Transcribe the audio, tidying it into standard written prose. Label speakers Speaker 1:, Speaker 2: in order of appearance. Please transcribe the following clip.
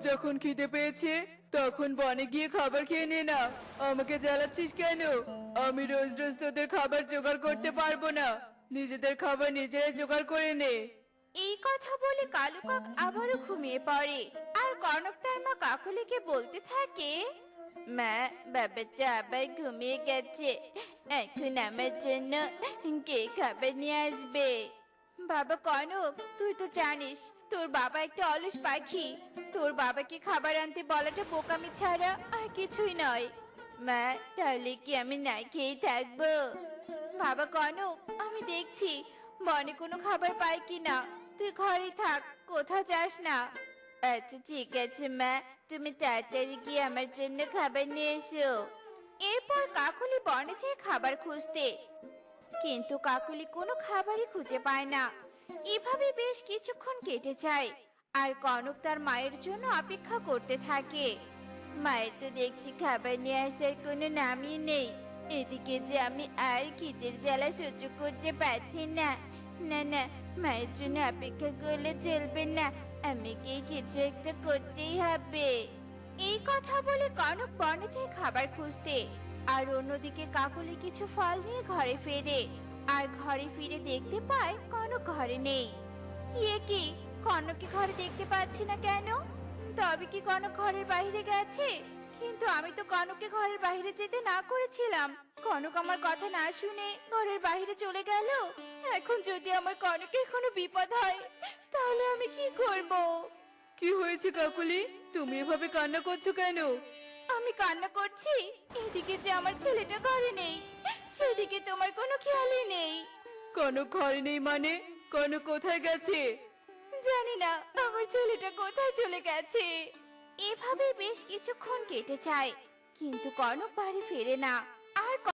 Speaker 1: যখন খিদে পেয়েছে তখন বনে গিয়ে খাবার খেয়ে নে না। আমাকে জ্বালাচ্ছিস কেন? আমি রোজ রোজ তোদের খাবার জোগাড় করতে পারবো না। নিজেদের খাবার নিজেরাই জোগাড় করে নে।
Speaker 2: এই কথা বলে কালু কাক আবারও ঘুমিয়ে পড়ে। আর কনক তার মা কাকলিকে বলতে থাকে, মা, বাবাটা আবার ঘুমিয়ে গেছে, এখন আমার জন্য কে খাবার নিয়ে আসবে? বাবা কনক, তুই তো জানিস তোর বাবা একটা অলস পাখি। তোর বাবাকে খাবার আনতে বলাটা বোকামি ছাড়া আর কিছুই নয়। মা, তাহলে কি আমি না খেয়ে থাকবো? বাবা কনক, আমি দেখছি বনে কোনো খাবার পাই কিনা। তুই ঘরেই থাক, কোথাও যাস না। আচ্ছা ঠিক আছে মা, তুমি তাড়াতাড়ি গিয়ে আমার জন্য খাবার নিয়ে এসো। এরপর কাকলি বনে যেয়ে খাবার খুঁজতে, কিন্তু কাকলি কোনো খাবারই খুঁজে পায় না। এভাবে বেশ কিছুক্ষণ কেটে যায় আর কনক তার মায়ের জন্য অপেক্ষা করতে থাকে। মায়ের তো দেখছি খাবার নিয়ে আসার কোনো নামই নেই। এদিকে যে আমি আর খিদের জ্বালা সহ্য করতে পারছি না। না না, মায়ের জন্য অপেক্ষা করলে চলবে না, আমাকে কিছু একটা করতেই হবে। এই কথা বলে কনক বনে যায় খাবার খুঁজতে। আর অন্যদিকে কাকলি কিছু ফল নিয়ে ঘরে ফেরে। আর ঘরে ফিরে দেখতে পায় কনক ঘরে নেই। ইয়ে কি, কনককে ঘরে দেখতে পাচ্ছি না কেন? তবে কি কনক ঘরের বাইরে গেছে? কিন্তু আমি তো কনককে ঘরের বাইরে যেতে না করেছিলাম। কনক আমার কথা না শুনে ঘরের বাইরে চলে গেল। এখন যদি আমার কনকের কোনো বিপদ হয় তাহলে আমি কি করব?
Speaker 1: কি হয়েছে কাকুলি? তুমি এভাবে কান্না করছো কেন?
Speaker 2: আমি কান্না করছি, এদিকে যে আমার ছেলেটা ঘরে নেই, সেদিকে তোমার কোনো খেয়ালই নেই।
Speaker 1: কনক ঘরে নেই মানে? কনক কোথায় গেছে?
Speaker 2: জানি না আমার ছেলেটা কোথায় চলে গেছে। এভাবে বেশ কিছুক্ষণ কেটে যায়, কিন্তু কনক বাড়ি ফেরে না।